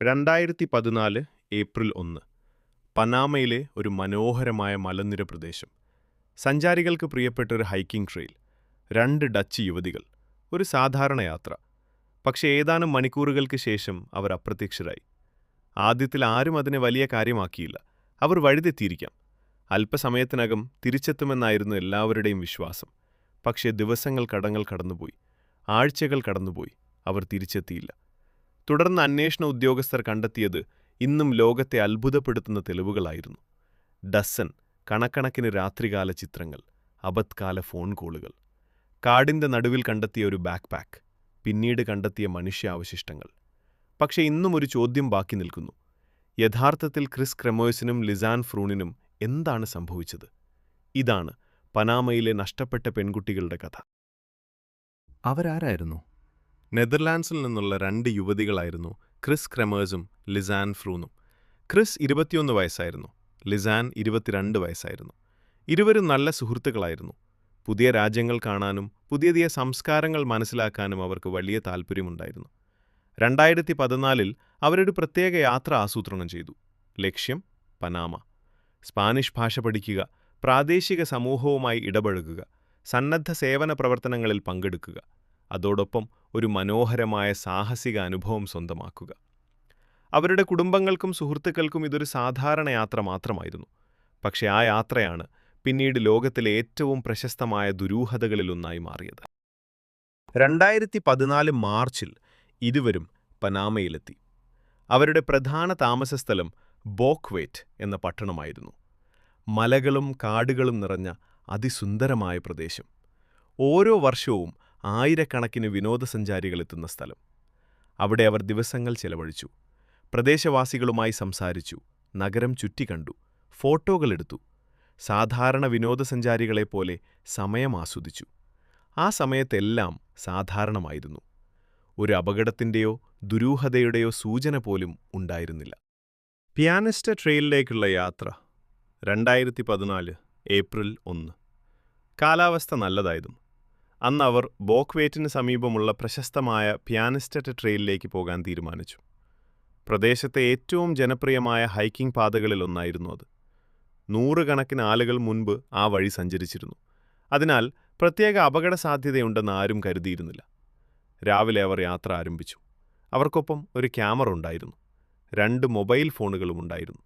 2014 April 1 പനാമയിലെ ഒരു മനോഹരമായ മലനിര പ്രദേശം. സഞ്ചാരികൾക്ക് പ്രിയപ്പെട്ട ഒരു ഹൈക്കിംഗ് ട്രെയിൽ, 2 ഡച്ച് യുവതികൾ, ഒരു സാധാരണ യാത്ര. പക്ഷേ ഏതാനും മണിക്കൂറുകൾക്ക് ശേഷം അവർ അപ്രത്യക്ഷരായി. ആദ്യത്തിൽ ആരും അതിനെ വലിയ കാര്യമാക്കിയില്ല. അവർ വഴിതെറ്റിയിരിക്കാം, അല്പസമയത്തിനകം തിരിച്ചെത്തുമെന്നായിരുന്നു എല്ലാവരുടെയും വിശ്വാസം. പക്ഷേ ദിവസങ്ങൾ കടന്നുപോയി, ആഴ്ചകൾ കടന്നുപോയി, അവർ തിരിച്ചെത്തിയില്ല. തുടർന്ന് അന്വേഷണ ഉദ്യോഗസ്ഥർ കണ്ടെത്തിയത് ഇന്നും ലോകത്തെ അത്ഭുതപ്പെടുത്തുന്ന തെളിവുകളായിരുന്നു. ഡസൻ കണക്കണക്കിന് രാത്രികാല ചിത്രങ്ങൾ, അബദ്കാല ഫോൺ കോളുകൾ, കാടിന്റെ നടുവിൽ കണ്ടെത്തിയ ഒരു ബാക്ക് പാക്ക്, പിന്നീട് കണ്ടെത്തിയ മനുഷ്യാവശിഷ്ടങ്ങൾ. പക്ഷേ ഇന്നും ഒരു ചോദ്യം ബാക്കി നിൽക്കുന്നു. യഥാർത്ഥത്തിൽ ക്രിസ് ക്രെമേഴ്സിനും ലിസാൻ ഫ്രൂണിനും എന്താണ് സംഭവിച്ചത്? ഇതാണ് പനാമയിലെ നഷ്ടപ്പെട്ട പെൺകുട്ടികളുടെ കഥ. അവരാരായിരുന്നു? നെതർലാൻഡ്സിൽ നിന്നുള്ള 2 യുവതികളായിരുന്നു ക്രിസ് ക്രെമേഴ്സും ലിസാൻ ഫ്രൂണും. ക്രിസ് 21 വയസ്സായിരുന്നു, ലിസാൻ 22 വയസ്സായിരുന്നു. ഇരുവരും നല്ല സുഹൃത്തുക്കളായിരുന്നു. പുതിയ രാജ്യങ്ങൾ കാണാനും പുതിയ സംസ്കാരങ്ങൾ മനസ്സിലാക്കാനും അവർക്ക് വലിയ താൽപ്പര്യമുണ്ടായിരുന്നു. 2014 അവരൊരു പ്രത്യേക യാത്ര ആസൂത്രണം ചെയ്തു. ലക്ഷ്യം പനാമ. സ്പാനിഷ് ഭാഷ പഠിക്കുക, പ്രാദേശിക സമൂഹവുമായി ഇടപഴകുക, സന്നദ്ധ സേവന പ്രവർത്തനങ്ങളിൽ പങ്കെടുക്കുക, അതോടൊപ്പം ഒരു മനോഹരമായ സാഹസിക അനുഭവം സ്വന്തമാക്കുക. അവരുടെ കുടുംബങ്ങൾക്കും സുഹൃത്തുക്കൾക്കും ഇതൊരു സാധാരണ യാത്ര മാത്രമായിരുന്നു. പക്ഷേ ആ യാത്രയാണ് പിന്നീട് ലോകത്തിലെ ഏറ്റവും പ്രശസ്തമായ ദുരൂഹതകളിലൊന്നായി മാറിയത്. 2014 മാർച്ചിൽ ഇരുവരും പനാമയിലെത്തി. അവരുടെ പ്രധാന താമസസ്ഥലം ബോക്ക്വേറ്റ് എന്ന പട്ടണമായിരുന്നു. മലകളും കാടുകളും നിറഞ്ഞ അതിസുന്ദരമായ പ്രദേശം. ഓരോ വർഷവും ആയിരക്കണക്കിന് വിനോദസഞ്ചാരികൾ എത്തുന്ന സ്ഥലം. അവിടെ അവർ ദിവസങ്ങൾ ചെലവഴിച്ചു. പ്രദേശവാസികളുമായി സംസാരിച്ചു, നഗരം ചുറ്റിക്കണ്ടു, ഫോട്ടോകളെടുത്തു. സാധാരണ വിനോദസഞ്ചാരികളെപ്പോലെ സമയം ആസ്വദിച്ചു. ആ സമയത്തെല്ലാം സാധാരണമായിരുന്നു. ഒരു അപകടത്തിൻ്റെയോ ദുരൂഹതയുടെയോ സൂചന പോലും ഉണ്ടായിരുന്നില്ല. പിയാനിസ്റ്റ് ട്രെയിലിലേക്കുള്ള യാത്ര 2014 ഏപ്രിൽ 1. കാലാവസ്ഥ നല്ലതായിരുന്നു. അന്ന് അവർ ബോക്ക്വേറ്റിന് സമീപമുള്ള പ്രശസ്തമായ പിയാനിസ്റ്റ് ട്രെയിലിലേക്ക് പോകാൻ തീരുമാനിച്ചു. പ്രദേശത്തെ ഏറ്റവും ജനപ്രിയമായ ഹൈക്കിംഗ് പാതകളിലൊന്നായിരുന്നു അത്. 100 കണക്കിന് ആളുകൾ മുൻപ് ആ വഴി സഞ്ചരിച്ചിരുന്നു. അതിനാൽ പ്രത്യേക അപകട സാധ്യതയുണ്ടെന്ന് ആരും കരുതിയിരുന്നില്ല. രാവിലെ അവർ യാത്ര ആരംഭിച്ചു. അവർക്കൊപ്പം ഒരു ക്യാമറ ഉണ്ടായിരുന്നു, 2 മൊബൈൽ ഫോണുകളും ഉണ്ടായിരുന്നു.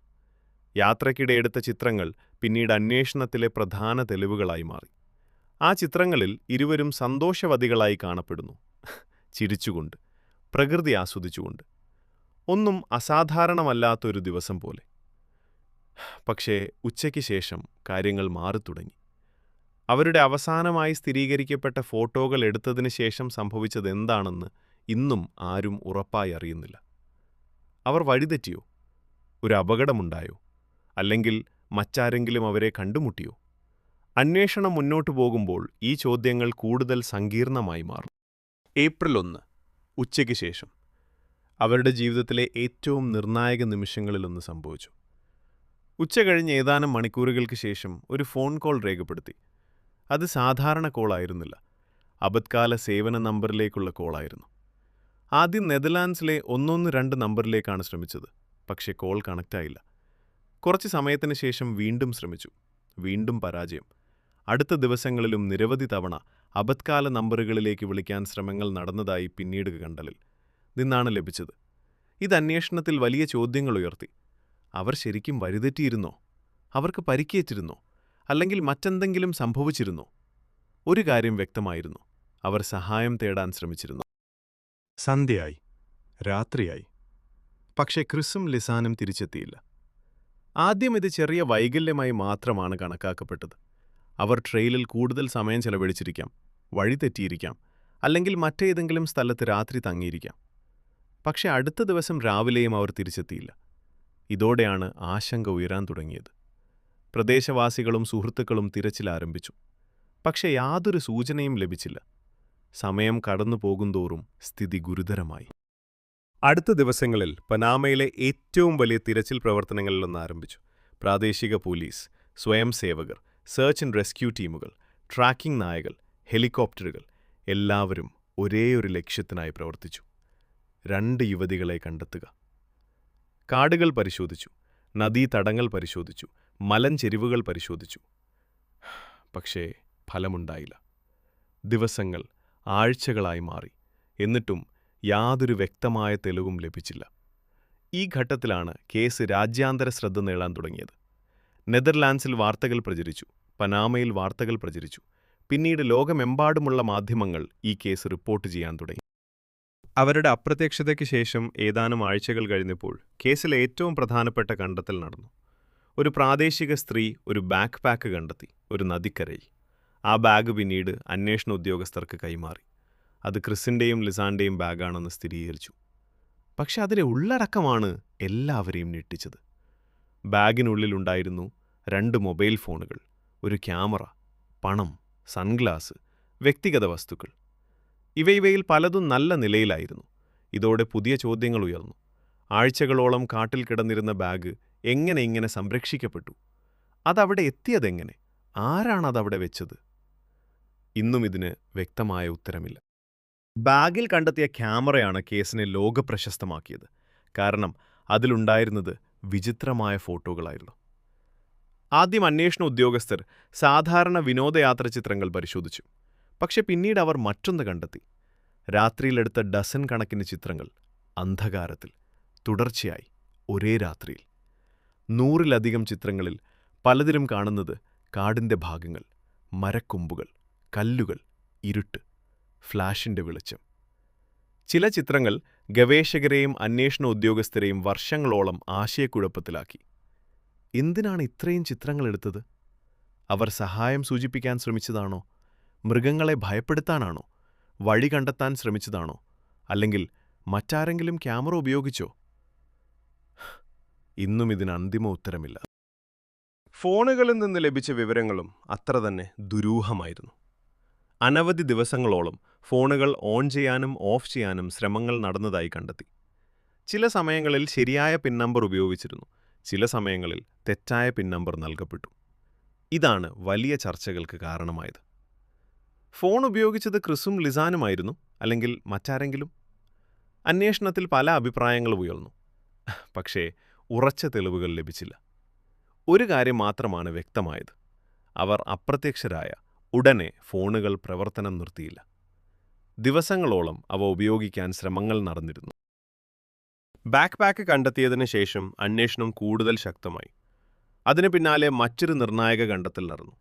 യാത്രയ്ക്കിടെ എടുത്ത ചിത്രങ്ങൾ പിന്നീട് അന്വേഷണത്തിലെ പ്രധാന തെളിവുകളായി മാറി. ആ ചിത്രങ്ങളിൽ ഇരുവരും സന്തോഷവതികളായി കാണപ്പെടുന്നു, ചിരിച്ചുകൊണ്ട്, പ്രകൃതി ആസ്വദിച്ചുകൊണ്ട്. ഒന്നും അസാധാരണമല്ലാത്തൊരു ദിവസം പോലെ. പക്ഷേ ഉച്ചയ്ക്ക് ശേഷം കാര്യങ്ങൾ മാറിത്തുടങ്ങി. അവരുടെ അവസാനമായി സ്ഥിരീകരിക്കപ്പെട്ട ഫോട്ടോകൾ എടുത്തതിന് ശേഷം സംഭവിച്ചതെന്താണെന്ന് ഇന്നും ആരും ഉറപ്പായി അറിയുന്നില്ല. അവർ വഴിതെറ്റിയോ? ഒരു അപകടമുണ്ടായോ? അല്ലെങ്കിൽ മറ്റാരെങ്കിലും അവരെ കണ്ടുമുട്ടിയോ? അന്വേഷണം മുന്നോട്ടു പോകുമ്പോൾ ഈ ചോദ്യങ്ങൾ കൂടുതൽ സങ്കീർണമായി മാറും. ഏപ്രിൽ 1 ഉച്ചയ്ക്ക് ശേഷം അവരുടെ ജീവിതത്തിലെ ഏറ്റവും നിർണായക നിമിഷങ്ങളിലൊന്ന് സംഭവിച്ചു. ഉച്ച കഴിഞ്ഞ് ഏതാനും മണിക്കൂറുകൾക്ക് ശേഷം ഒരു ഫോൺ കോൾ രേഖപ്പെടുത്തി. അത് സാധാരണ കോളായിരുന്നില്ല, അബദ്കാല സേവന നമ്പറിലേക്കുള്ള കോളായിരുന്നു. ആദ്യം നെതർലാൻഡ്സിലെ 112 നമ്പറിലേക്കാണ് ശ്രമിച്ചത്. പക്ഷേ കോൾ കണക്റ്റായില്ല. കുറച്ച് സമയത്തിന് ശേഷം വീണ്ടും ശ്രമിച്ചു. വീണ്ടും പരാജയം. അടുത്ത ദിവസങ്ങളിലും നിരവധി തവണ അബദ്കാല നമ്പറുകളിലേക്ക് വിളിക്കാൻ ശ്രമങ്ങൾ നടന്നതായി പിന്നീട് കണ്ടലിൽ നിന്നാണ് ലഭിച്ചത്. ഇത് അന്വേഷണത്തിൽ വലിയ ചോദ്യങ്ങൾ ഉയർത്തി. അവർ ശരിക്കും വഴിതെറ്റിയിരുന്നോ? അവർക്ക് പരിക്കേറ്റിരുന്നോ? അല്ലെങ്കിൽ മറ്റെന്തെങ്കിലും സംഭവിച്ചിരുന്നോ? ഒരു കാര്യം വ്യക്തമായിരുന്നു, അവർ സഹായം തേടാൻ ശ്രമിച്ചിരുന്നു. സന്ധ്യയായി, രാത്രിയായി. പക്ഷേ ക്രിസും ലിസാനും തിരിച്ചെത്തിയില്ല. ആദ്യം ഇത് ചെറിയ വൈകല്യമായി മാത്രമാണ് കണക്കാക്കപ്പെട്ടത്. അവർ ട്രെയിലിൽ കൂടുതൽ സമയം ചെലവഴിച്ചിരിക്കാം, വഴിതെറ്റിയിരിക്കാം, അല്ലെങ്കിൽ മറ്റേതെങ്കിലും സ്ഥലത്ത് രാത്രി തങ്ങിയിരിക്കാം. പക്ഷെ അടുത്ത ദിവസം രാവിലെയും അവർ തിരിച്ചെത്തിയില്ല. ഇതോടെയാണ് ആശങ്ക ഉയരാൻ തുടങ്ങിയത്. പ്രദേശവാസികളും സുഹൃത്തുക്കളും തിരച്ചിൽ ആരംഭിച്ചു. പക്ഷെ യാതൊരു സൂചനയും ലഭിച്ചില്ല. സമയം കടന്നു പോകുന്തോറും സ്ഥിതി ഗുരുതരമായി. അടുത്ത ദിവസങ്ങളിൽ പനാമയിലെ ഏറ്റവും വലിയ തിരച്ചിൽ പ്രവർത്തനങ്ങളിലൊന്ന് ആരംഭിച്ചു. പ്രാദേശിക പോലീസ്, സ്വയംസേവകർ, സെർച്ച് ആൻഡ് റെസ്ക്യൂ ടീമുകൾ, ട്രാക്കിംഗ് നായകൾ, ഹെലികോപ്റ്ററുകൾ, എല്ലാവരും ഒരേയൊരു ലക്ഷ്യത്തിനായി പ്രവർത്തിച്ചു: 2 യുവതികളെ കണ്ടെത്തുക. കാടുകൾ പരിശോധിച്ചു, നദീതടങ്ങൾ പരിശോധിച്ചു, മലഞ്ചെരിവുകൾ പരിശോധിച്ചു. പക്ഷേ ഫലമുണ്ടായില്ല. ദിവസങ്ങൾ ആഴ്ചകളായി മാറി. എന്നിട്ടും യാതൊരു വ്യക്തമായ തെളിവും ലഭിച്ചില്ല. ഈ ഘട്ടത്തിലാണ് കേസ് രാജ്യാന്തര ശ്രദ്ധ നേടാൻ തുടങ്ങിയത്. നെതർലാൻഡ്സിൽ വാർത്തകൾ പ്രചരിച്ചു, പനാമയിൽ വാർത്തകൾ പ്രചരിച്ചു. പിന്നീട് ലോകമെമ്പാടുമുള്ള മാധ്യമങ്ങൾ ഈ കേസ് റിപ്പോർട്ട് ചെയ്യാൻ തുടങ്ങി. അവരുടെ അപ്രത്യക്ഷതയ്ക്ക് ശേഷം ഏതാനും ആഴ്ചകൾ കഴിഞ്ഞപ്പോൾ കേസിലെ ഏറ്റവും പ്രധാനപ്പെട്ട കണ്ടെത്തൽ നടന്നു. ഒരു പ്രാദേശിക സ്ത്രീ ഒരു ബാക്ക് പാക്ക് കണ്ടെത്തി, ഒരു നദിക്കരയിൽ. ആ ബാഗ് പിന്നീട് അന്വേഷണ ഉദ്യോഗസ്ഥർക്ക് കൈമാറി. അത് ക്രിസിൻ്റെയും ലിസാൻ്റെയും ബാഗാണെന്ന് സ്ഥിരീകരിച്ചു. പക്ഷെ അതിലെ ഉള്ളടക്കമാണ് എല്ലാവരെയും ഞെട്ടിച്ചത്. ബാഗിനുള്ളിലുണ്ടായിരുന്നു 2 മൊബൈൽ ഫോണുകൾ, ഒരു ക്യാമറ, പണം, സൺഗ്ലാസ്, വ്യക്തിഗത വസ്തുക്കൾ. ഇവയിൽ പലതും നല്ല നിലയിലായിരുന്നു. ഇതോടെ പുതിയ ചോദ്യങ്ങൾ ഉയർന്നു. ആഴ്ചകളോളം കാട്ടിൽ കിടന്നിരുന്ന ബാഗ് എങ്ങനെ ഇങ്ങനെ സംരക്ഷിക്കപ്പെട്ടു? അതവിടെ എത്തിയതെങ്ങനെ? ആരാണതവിടെ വെച്ചത്? ഇന്നും ഇതിന് വ്യക്തമായ ഉത്തരമില്ല. ബാഗിൽ കണ്ടെത്തിയ ക്യാമറയാണ് കേസിനെ ലോകപ്രശസ്തമാക്കിയത്. കാരണം അതിലുണ്ടായിരുന്നത് വിചിത്രമായ ഫോട്ടോകളായിരുന്നു. ആദ്യം അന്വേഷണ ഉദ്യോഗസ്ഥർ സാധാരണ വിനോദയാത്ര ചിത്രങ്ങൾ പരിശോധിച്ചു. പക്ഷെ പിന്നീട് അവർ മറ്റൊന്ന് കണ്ടെത്തി. രാത്രിയിലെടുത്ത ഡസൻ കണക്കിന് ചിത്രങ്ങൾ, അന്ധകാരത്തിൽ, തുടർച്ചയായി, ഒരേ രാത്രിയിൽ. 100-ലധികം ചിത്രങ്ങളിൽ പലതിലും കാണുന്നത് കാടിൻ്റെ ഭാഗങ്ങൾ, മരക്കൊമ്പുകൾ, കല്ലുകൾ, ഇരുട്ട്, ഫ്ലാഷിൻ്റെ വെളിച്ചം. ചില ചിത്രങ്ങൾ ഗവേഷകരെയും അന്വേഷണ ഉദ്യോഗസ്ഥരെയും വർഷങ്ങളോളം ആശയക്കുഴപ്പത്തിലാക്കി. എന്തിനാണ് ഇത്രയും ചിത്രങ്ങൾ എടുത്തത്? അവർ സഹായം സൂചിപ്പിക്കാൻ ശ്രമിച്ചതാണോ? മൃഗങ്ങളെ ഭയപ്പെടുത്താനാണോ? വഴി കണ്ടെത്താൻ ശ്രമിച്ചതാണോ? അല്ലെങ്കിൽ മറ്റാരെങ്കിലും ക്യാമറ ഉപയോഗിച്ചോ? ഇന്നും ഇതിന് അന്തിമ ഉത്തരമില്ല. ഫോണുകളിൽ നിന്ന് ലഭിച്ച വിവരങ്ങളും അത്ര തന്നെ ദുരൂഹമായിരുന്നു. അനവധി ദിവസങ്ങളോളം ഫോണുകൾ ഓൺ ചെയ്യാനും ഓഫ് ചെയ്യാനും ശ്രമങ്ങൾ നടന്നതായി കണ്ടെത്തി. ചില സമയങ്ങളിൽ ശരിയായ പിൻ നമ്പർ ഉപയോഗിച്ചിരുന്നു, ചില സമയങ്ങളിൽ തെറ്റായ പിൻ നമ്പർ നൽകപ്പെട്ടു. ഇതാണ് വലിയ ചർച്ചകൾക്ക് കാരണമായത്. ഫോൺ ഉപയോഗിച്ചത് ക്രിസും ലിസാനുമായിരുന്നു, അല്ലെങ്കിൽ മറ്റാരെങ്കിലും? അന്വേഷണത്തിൽ പല അഭിപ്രായങ്ങളും ഉയർന്നു. പക്ഷേ ഉറച്ച തെളിവുകൾ ലഭിച്ചില്ല. ഒരു കാര്യം മാത്രമാണ് വ്യക്തമായത്: അവർ അപ്രത്യക്ഷരായ ഉടനെ ഫോണുകൾ പ്രവർത്തനം നിർത്തിയില്ല. ദിവസങ്ങളോളം അവ ഉപയോഗിക്കാൻ ശ്രമങ്ങൾ നടന്നിരുന്നു. ബാക്ക് പാക്ക് കണ്ടെത്തിയതിനു ശേഷം അന്വേഷണം കൂടുതൽ ശക്തമായി. അതിനു പിന്നാലെ മറ്റൊരു നിർണായക കണ്ടെത്തൽ നടന്നു.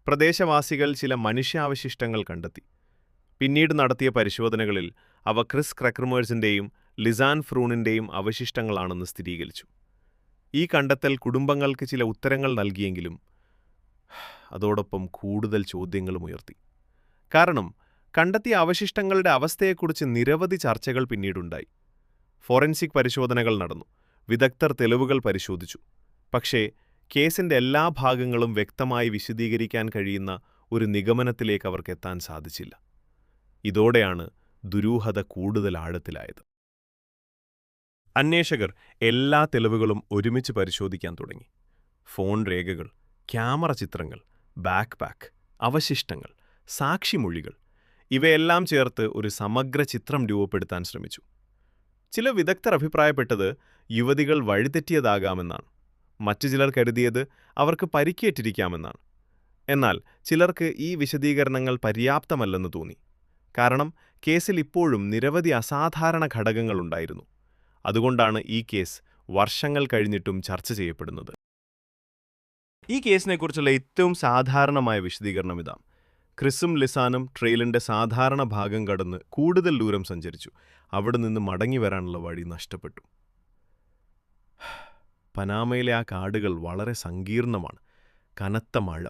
പ്രദേശവാസികൾ ചില മനുഷ്യാവശിഷ്ടങ്ങൾ കണ്ടെത്തി. പിന്നീട് നടത്തിയ പരിശോധനകളിൽ അവ ക്രിസ് ക്രക്കർമേഴ്സിൻ്റെയും ലിസാൻ ഫ്രൂണിൻ്റെയും അവശിഷ്ടങ്ങളാണെന്ന് സ്ഥിരീകരിച്ചു. ഈ കണ്ടെത്തൽ കുടുംബങ്ങൾക്ക് ചില ഉത്തരങ്ങൾ നൽകിയെങ്കിലും അതോടൊപ്പം കൂടുതൽ ചോദ്യങ്ങളും ഉയർത്തി. കാരണം കണ്ടെത്തിയ അവശിഷ്ടങ്ങളുടെ അവസ്ഥയെക്കുറിച്ച് നിരവധി ചർച്ചകൾ പിന്നീടുണ്ടായി. ഫോറൻസിക് പരിശോധനകൾ നടന്നു, വിദഗ്ധർ തെളിവുകൾ പരിശോധിച്ചു. പക്ഷേ കേസിൻ്റെ എല്ലാ ഭാഗങ്ങളും വ്യക്തമായി വിശദീകരിക്കാൻ കഴിയുന്ന ഒരു നിഗമനത്തിലേക്ക് അവർക്ക് എത്താൻ സാധിച്ചില്ല. ഇതോടെയാണ് ദുരൂഹത കൂടുതൽ ആഴത്തിലായത്. അന്വേഷകർ എല്ലാ തെളിവുകളും ഒരുമിച്ച് പരിശോധിക്കാൻ തുടങ്ങി. ഫോൺ രേഖകൾ, ക്യാമറ ചിത്രങ്ങൾ, ബാക്ക് പാക്ക്, അവശിഷ്ടങ്ങൾ, സാക്ഷിമൊഴികൾ, ഇവയെല്ലാം ചേർത്ത് ഒരു സമഗ്ര ചിത്രം രൂപപ്പെടുത്താൻ ശ്രമിച്ചു. ചില വിദഗ്ധർ അഭിപ്രായപ്പെട്ടത് യുവതികൾ വഴിതെറ്റിയതാകാമെന്നാണ്. മറ്റു ചിലർ കരുതിയത് അവർക്ക് പരിക്കേറ്റിരിക്കാമെന്നാണ്. എന്നാൽ ചിലർക്ക് ഈ വിശദീകരണങ്ങൾ പര്യാപ്തമല്ലെന്ന് തോന്നി. കാരണം കേസിൽ ഇപ്പോഴും നിരവധി അസാധാരണ ഘടകങ്ങളുണ്ടായിരുന്നു. അതുകൊണ്ടാണ് ഈ കേസ് വർഷങ്ങൾ കഴിഞ്ഞിട്ടും ചർച്ച ചെയ്യപ്പെടുന്നത്. ഈ കേസിനെക്കുറിച്ചുള്ള ഏറ്റവും സാധാരണമായ വിശദീകരണം ഇതാണ്: ക്രിസും ലിസാനും ട്രെയിലിൻ്റെ സാധാരണ ഭാഗം കടന്ന് കൂടുതൽ ദൂരം സഞ്ചരിച്ചു. അവിടെ നിന്ന് മടങ്ങി വരാനുള്ള വഴി നഷ്ടപ്പെട്ടു. പനാമയിലെ ആ കാടുകൾ വളരെ സങ്കീർണമാണ്. കനത്ത മഴ,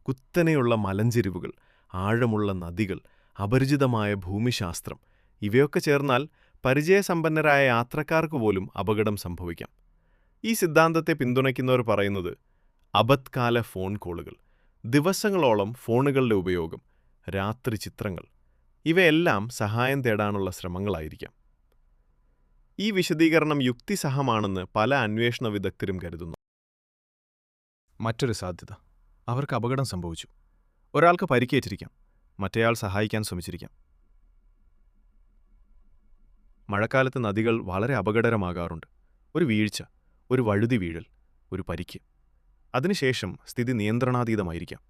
കുത്തനെയുള്ള മലഞ്ചെരിവുകൾ, ആഴമുള്ള നദികൾ, അപരിചിതമായ ഭൂമിശാസ്ത്രം, ഇവയൊക്കെ ചേർന്നാൽ പരിചയസമ്പന്നരായ യാത്രക്കാർക്ക് പോലും അപകടം സംഭവിക്കാം. ഈ സിദ്ധാന്തത്തെ പിന്തുണയ്ക്കുന്നവർ പറയുന്നത് അബദ്കാല ഫോൺ കോളുകൾ, ദിവസങ്ങളോളം ഫോണുകളുടെ ഉപയോഗം, രാത്രി ചിത്രങ്ങൾ, ഇവയെല്ലാം സഹായം തേടാനുള്ള ശ്രമങ്ങളായിരിക്കാം. ഈ വിശദീകരണം യുക്തിസഹമാണെന്ന് പല അന്വേഷണ വിദഗ്ധരും കരുതുന്നു. മറ്റൊരു സാധ്യത: അവർക്ക് അപകടം സംഭവിച്ചു. ഒരാൾക്ക് പരിക്കേറ്റിരിക്കാം, മറ്റേയാൾ സഹായിക്കാൻ ശ്രമിച്ചിരിക്കാം. മഴക്കാലത്ത് നദികൾ വളരെ അപകടകരമാകാറുണ്ട്. ഒരു വീഴ്ച, ഒരു വഴുതി വീഴൽ, ഒരു പരിക്ക്. അതിനുശേഷം സ്ഥിതി നിയന്ത്രണാതീതമായിരിക്കാം.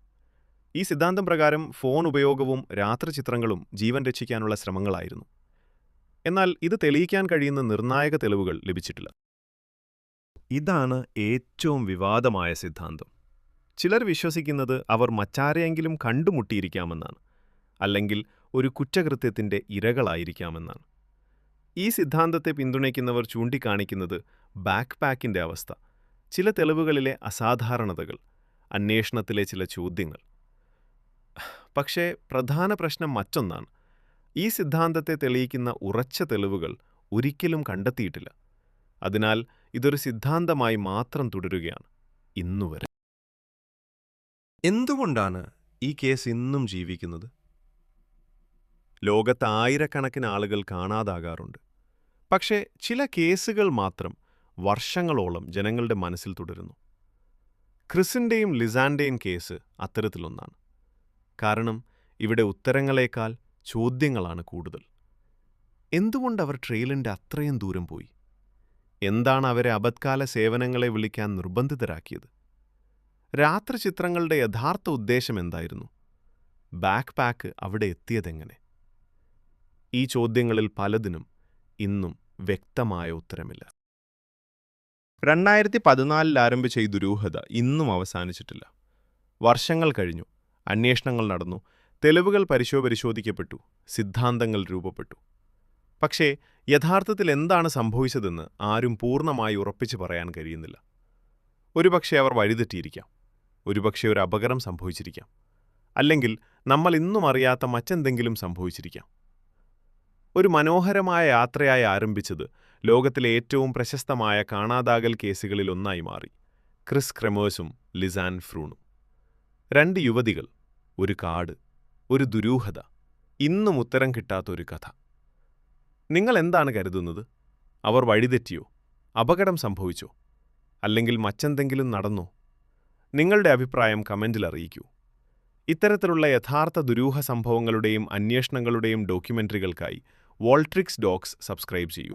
ഈ സിദ്ധാന്തം പ്രകാരം ഫോൺ ഉപയോഗവും രാത്രിചിത്രങ്ങളും ജീവൻ രക്ഷിക്കാനുള്ള ശ്രമങ്ങളായിരുന്നു. എന്നാൽ ഇത് തെളിയിക്കാൻ കഴിയുന്ന നിർണായക തെളിവുകൾ ലഭിച്ചിട്ടില്ല. ഇതാണ് ഏറ്റവും വിവാദമായ സിദ്ധാന്തം. ചിലർ വിശ്വസിക്കുന്നത് അവർ മറ്റാരെയെങ്കിലും കണ്ടുമുട്ടിയിരിക്കാമെന്നാണ്, അല്ലെങ്കിൽ ഒരു കുറ്റകൃത്യത്തിന്റെ ഇരകളായിരിക്കാമെന്നാണ്. ഈ സിദ്ധാന്തത്തെ പിന്തുണയ്ക്കുന്നവർ ചൂണ്ടിക്കാണിക്കുന്നത് ബാക്ക് പാക്കിന്റെ അവസ്ഥ, ചില തെളിവുകളിലെ അസാധാരണതകൾ, അന്വേഷണത്തിലെ ചില ചോദ്യങ്ങൾ. പക്ഷേ പ്രധാന പ്രശ്നം മറ്റൊന്നാണ്. ഈ സിദ്ധാന്തത്തെ തെളിയിക്കുന്ന ഉറച്ച തെളിവുകൾ ഒരിക്കലും കണ്ടെത്തിയിട്ടില്ല. അതിനാൽ ഇതൊരു സിദ്ധാന്തമായി മാത്രം തുടരുകയാണ് ഇന്നുവരെ. എന്തുകൊണ്ടാണ് ഈ കേസ് ഇന്നും ജീവിക്കുന്നത്? ലോകത്ത് ആയിരക്കണക്കിന് ആളുകൾ കാണാതാകാറുണ്ട്. പക്ഷേ ചില കേസുകൾ മാത്രം വർഷങ്ങളോളം ജനങ്ങളുടെ മനസ്സിൽ തുടരുന്നു. ക്രിസിന്റെയും ലിസാന്റെയും കേസ് അത്തരത്തിലൊന്നാണ്. കാരണം ഇവിടെ ഉത്തരങ്ങളേക്കാൾ ചോദ്യങ്ങളാണ് കൂടുതൽ. എന്തുകൊണ്ടവർ ട്രെയിലിന്റെ അത്രയും ദൂരം പോയി? എന്താണ് അവരെ അബദ്കാല സേവനങ്ങളെ വിളിക്കാൻ നിർബന്ധിതരാക്കിയത്? രാത്രിചിത്രങ്ങളുടെ യഥാർത്ഥ ഉദ്ദേശം എന്തായിരുന്നു? ബാക്ക് പാക്ക് അവിടെ എത്തിയതെങ്ങനെ? ഈ ചോദ്യങ്ങളിൽ പലതിനും ഇന്നും വ്യക്തമായ ഉത്തരമില്ല. 2014 ആരംഭിച്ച ഈ ദുരൂഹത ഇന്നും അവസാനിച്ചിട്ടില്ല. വർഷങ്ങൾ കഴിഞ്ഞു, അന്വേഷണങ്ങൾ നടന്നു, തെളിവുകൾ പരിശോധിക്കപ്പെട്ടു, സിദ്ധാന്തങ്ങൾ രൂപപ്പെട്ടു. പക്ഷേ യഥാർത്ഥത്തിൽ എന്താണ് സംഭവിച്ചതെന്ന് ആരും പൂർണ്ണമായി ഉറപ്പിച്ചു പറയാൻ കഴിയുന്നില്ല. ഒരുപക്ഷെ അവർ വഴിതെറ്റിയിരിക്കാം, ഒരുപക്ഷെ ഒരു അപകടം സംഭവിച്ചിരിക്കാം, അല്ലെങ്കിൽ നമ്മൾ ഇന്നും അറിയാത്ത മറ്റെന്തെങ്കിലും സംഭവിച്ചിരിക്കാം. ഒരു മനോഹരമായ യാത്രയായി ആരംഭിച്ചത് ലോകത്തിലെ ഏറ്റവും പ്രശസ്തമായ കാണാതാകൽ കേസുകളിലൊന്നായി മാറി. ക്രിസ് ക്രെമേഴ്സും ലിസാൻ ഫ്രൂണും. 2 യുവതികൾ, ഒരു കാട്, ഒരു ദുരൂഹത, ഇന്നും ഉത്തരം കിട്ടാത്തൊരു കഥ. നിങ്ങൾ എന്താണ് കരുതുന്നത്? അവർ വഴിതെറ്റിയോ? അപകടം സംഭവിച്ചോ? അല്ലെങ്കിൽ മറ്റെന്തെങ്കിലും നടന്നോ? നിങ്ങളുടെ അഭിപ്രായം കമന്റിൽ അറിയിക്കൂ. ഇത്തരത്തിലുള്ള യഥാർത്ഥ ദുരൂഹ സംഭവങ്ങളുടെയും അന്വേഷണങ്ങളുടെയും ഡോക്യുമെന്ററികൾക്കായി വോൾട്രിക്സ് ഡോക്സ് സബ്സ്ക്രൈബ് ചെയ്യൂ.